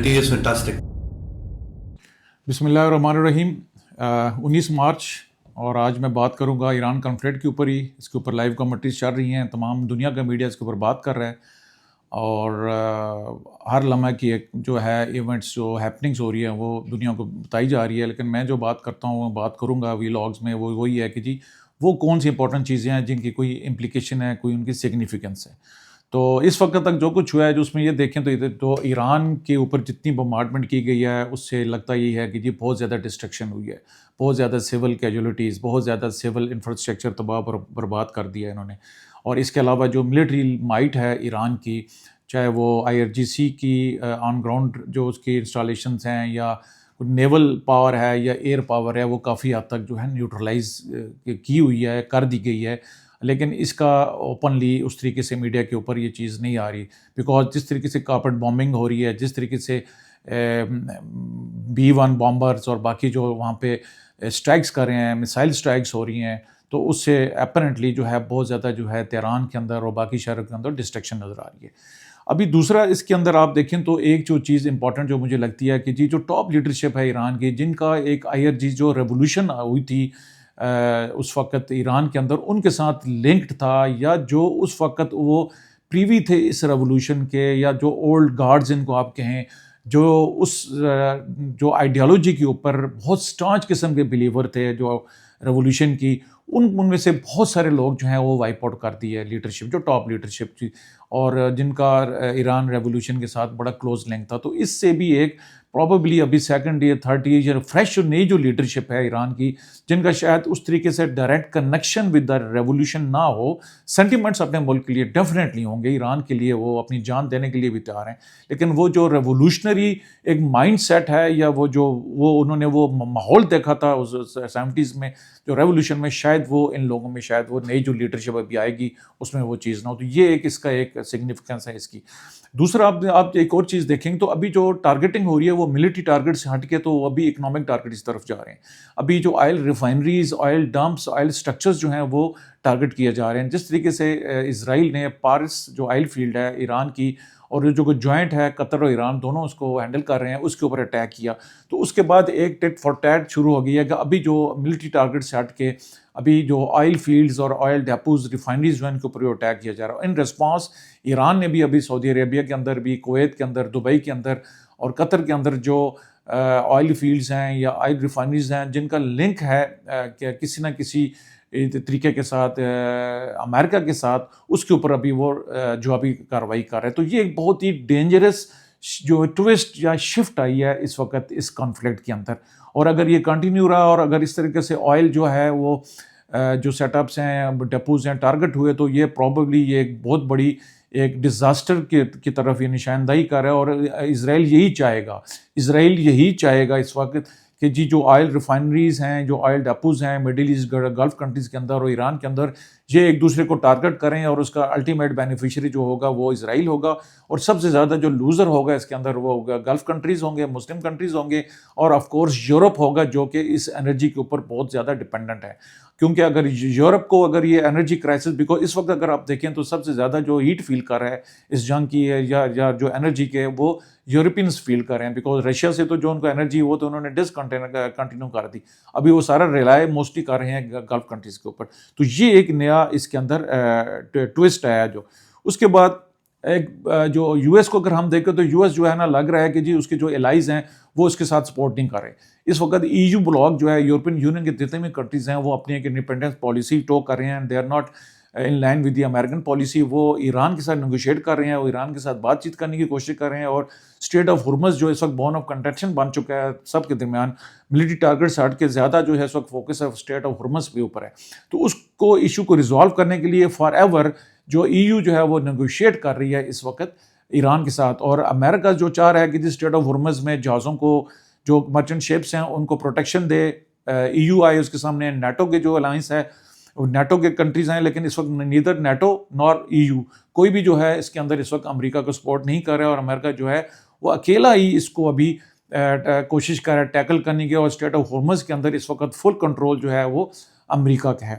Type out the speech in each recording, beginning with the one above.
opportunity is fantastic. بسم اللہ الرحمن الرحیم. 19 مارچ اور آج میں بات کروں گا ایران کانفلکٹ کے اوپر ہی. اس کے اوپر لائیو کمنٹریز چل رہی ہیں, تمام دنیا کا میڈیا اس کے اوپر بات کر رہا ہے, اور ہر لمحہ کی ایک جو ہے ایونٹس جو ہیپننگس ہو رہی ہیں وہ دنیا کو بتائی جا رہی ہے. لیکن میں جو بات کرتا ہوں, بات کروں گا ویلاگز میں, وہ وہی ہے کہ جی وہ کون سی امپورٹنٹ چیزیں ہیں جن کی کوئی امپلیکیشن ہے, کوئی ان کی سگنیفیکنس ہے. تو اس وقت تک جو کچھ ہوا ہے, جو اس میں یہ دیکھیں تو ایران کے اوپر جتنی بمبارڈمنٹ کی گئی ہے اس سے لگتا یہ ہے کہ جی بہت زیادہ ڈسٹرکشن ہوئی ہے, بہت زیادہ سول کیجولیٹیز, بہت زیادہ سول انفراسٹرکچر تباہ برباد کر دیا ہے انہوں نے. اور اس کے علاوہ جو ملٹری مائٹ ہے ایران کی, چاہے وہ IRGC کی آن گراؤنڈ جو اس کی انسٹالیشنز ہیں, یا نیول پاور ہے, یا ایئر پاور ہے, وہ کافی حد تک جو ہے نیوٹرلائز کی ہوئی ہے, کر دی گئی ہے. لیکن اس کا اوپنلی اس طریقے سے میڈیا کے اوپر یہ چیز نہیں آ رہی, بیکاز جس طریقے سے کارپیٹ بامبنگ ہو رہی ہے, جس طریقے سے B-1 بامبرز اور باقی جو وہاں پہ اسٹرائکس کر رہے ہیں, میسائل اسٹرائکس ہو رہی ہیں, تو اس سے اپیرنٹلی جو ہے بہت زیادہ جو ہے تہران کے اندر اور باقی شہروں کے اندر ڈسٹرکشن نظر آ رہی ہے. ابھی دوسرا اس کے اندر آپ دیکھیں تو ایک جو چیز امپورٹنٹ جو مجھے لگتی ہے کہ جی جو ٹاپ لیڈرشپ ہے ایران کی, جن کا ایک IRG جو ریولوشن ہوئی تھی اس وقت ایران کے اندر, ان کے ساتھ لنکڈ تھا, یا جو اس وقت وہ پریوی تھے اس ریولوشن کے, یا جو اولڈ گارڈز ان کو آپ کہیں, جو اس جو آئیڈیالوجی کے اوپر بہت سٹانچ قسم کے بلیور تھے جو ریولوشن کی, ان میں سے بہت سارے لوگ جو ہیں وہ وائپ آؤٹ کر دی ہے لیڈرشپ, جو ٹاپ لیڈرشپ تھی, اور جن کا ایران ریولوشن کے ساتھ بڑا کلوز لنک تھا. تو اس سے بھی ایک پروبیبلی ابھی second year third year fresh نئی جو لیڈرشپ ہے ایران کی, جن کا شاید اس طریقے سے direct connection with the revolution نہ ہو, سینٹیمنٹس اپنے ملک کے لیے ڈیفینیٹلی ہوں گے, ایران کے لیے وہ اپنی جان دینے کے لیے بھی تیار ہیں, لیکن وہ جو ریولوشنری ایک مائنڈ سیٹ ہے, یا وہ انہوں نے وہ ماحول دیکھا تھا اس 70s میں جو ریولوشن میں, شاید وہ ان لوگوں میں شاید وہ نئی جو لیڈرشپ ابھی آئے گی اس میں وہ چیز نہ ہو. تو یہ ایک اس کا ایک سگنیفیکنس ہے اس کی. دوسرا آپ ایک اور چیز دیکھیں تو ابھی جو ٹارگیٹنگ ہو رہی ہے وہ ملٹری ٹارگیٹ سے ہٹ کے تو ابھی اکنامک ٹارگیٹ اس طرف جا رہے ہیں. ابھی جو oil refineries, oil dumps, oil structures جو ہیں وہ ٹارگیٹ کیے جا رہے ہیں. جس طریقے سے اسرائیل نے پارس جو آئل فیلڈ ہے ایران کی, اور جو جوائنٹ ہے قطر اور ایران دونوں اس کو ہینڈل کر رہے ہیں, اس کے اوپر اٹیک کیا. تو اس کے بعد ایک ٹٹ فار ٹیٹ شروع ہو گئی ہے کہ ابھی جو ملٹری ٹارگیٹ سے ہٹ کے ابھی جو آئل فیلڈز اور آئل ڈیپوز ریفائنریز جو ہیں ان کے اوپر اٹیک کیا جا رہا ہے. ان ریسپانس ایران نے بھی ابھی سعودی عربیہ کے اندر بھی, کویت کے اندر, دبئی کے اندر اور قطر کے اندر جو آئل فیلڈز ہیں یا آئل ریفائنریز ہیں جن کا لنک ہے کہ کسی نہ کسی طریقے کے ساتھ امریکہ کے ساتھ, اس کے اوپر ابھی وہ جو ابھی کارروائی کر رہے ہیں. تو یہ ایک بہت ہی ڈینجرس جو ٹوسٹ یا شفٹ آئی ہے اس وقت اس کانفلکٹ کے اندر. اور اگر یہ کنٹینیو رہا, اور اگر اس طریقے سے آئل جو ہے وہ جو سیٹ اپس ہیں, ڈیپوز ہیں, ٹارگٹ ہوئے, تو یہ پروبیبلی یہ ایک بہت بڑی ایک ڈیزاسٹر کی طرف یہ نشاندہی کر رہا ہے. اور اسرائیل یہی چاہے گا اس وقت کہ جی جو آئل ریفائنریز ہیں, جو آئل ڈیپوز ہیں مڈل ایسٹ گلف کنٹریز کے اندر اور ایران کے اندر, یہ ایک دوسرے کو ٹارگٹ کریں, اور اس کا الٹیمیٹ بینیفیشری جو ہوگا وہ اسرائیل ہوگا. اور سب سے زیادہ جو لوزر ہوگا اس کے اندر وہ ہوگا گلف کنٹریز ہوں گے, مسلم کنٹریز ہوں گے, اور آف کورس یورپ ہوگا, جو کہ اس انرجی کے اوپر بہت زیادہ ڈپینڈنٹ ہے. کیونکہ اگر یورپ کو اگر یہ انرجی کرائسس, بیکاز اس وقت اگر آپ دیکھیں تو سب سے زیادہ جو ہیٹ فیل کر رہا ہے اس جنگ کی یا جو انرجی کے, وہ یورپینز فیل کر رہے ہیں. بیکاز رشیا سے تو جو ان کو انرجی وہ تو انہوں نے کنٹینیو کر دی, ابھی وہ سارا ریلائے موسٹلی کر رہے ہیں گلف کنٹریز کے اوپر. تو یہ ایک نیا اس کے اندر ٹوسٹ آیا. جو اس کے بعد ایک جو US کو اگر ہم دیکھیں تو US جو ہے نا, لگ رہا ہے کہ جی اس کے جو الائز ہیں وہ اس کے ساتھ سپورٹ نہیں کر رہے. اس وقت EU بلاک جو ہے, یورپین یونین کے جتنے بھی کنٹریز ہیں, وہ اپنی ایک انڈیپینڈنس پالیسی ٹو کر رہے ہیں, they are not in line with the American policy. وہ ایران کے ساتھ نیگوشیٹ کر رہے ہیں, وہ ایران کے ساتھ بات چیت کرنے کی کوشش کر رہے ہیں, اور اسٹریٹ آف ہرمز جو اس وقت بون آف کنٹینشن بن چکا ہے سب کے درمیان, ملٹری ٹارگیٹ سے ہٹ کے زیادہ جو ہے اس وقت فوکس ہے اسٹریٹ آف ہرمز کے اوپر ہے. تو اس کو ایشو کو ریزالو کرنے کے لیے فار ایور جو EU جو ہے وہ نیگوشیٹ کر رہی ہے اس وقت ایران کے ساتھ. اور امریکہ جو چاہ رہا ہے کہ اسٹریٹ آف ہرمز میں جہازوں کو, جو مرچنٹ شپس ہیں ان کو پروٹیکشن دے. EU آئے اس کے سامنے, نیٹو کے جو الائنس ہے, نیٹو کے کنٹریز ہیں, لیکن اس وقت نیدر نیٹو نور EU کوئی بھی جو ہے اس کے اندر اس وقت امریکہ کو سپورٹ نہیں کر رہا ہے. اور امریکہ جو ہے وہ اکیلا ہی اس کو ابھی کوشش کر رہا ہے ٹیکل کرنے کی, اور اسٹریٹ آف ہرمز کے اندر اس وقت فل کنٹرول جو ہے وہ امریکہ کا ہے.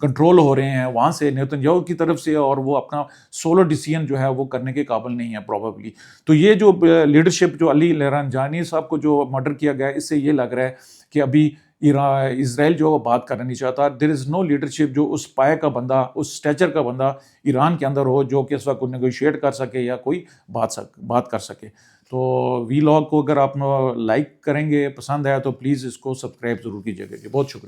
کنٹرول ہو رہے ہیں وہاں سے نیتن یاہو کی طرف سے، اور وہ اپنا سولو ڈیسیژن جو ہے وہ کرنے کے قابل نہیں ہے پروبیبلی. تو یہ جو لیڈرشپ جو علی لرانجانی صاحب کو جو مرڈر کیا گیا ہے، اس سے یہ لگ رہا ہے کہ ابھی اسرائیل جو بات کرنا نہیں چاہتا. دیر از نو لیڈرشپ جو اس پائے کا بندہ، اس اسٹیچر کا بندہ ایران کے اندر ہو جو کہ اس وقت نیگوشیٹ کر سکے یا کوئی بات کر سکے. تو وی لاگ کو اگر آپ لائک کریں گے، پسند آیا تو پلیز اس کو سبسکرائب ضرور کیجیے گا. بہت شکریہ.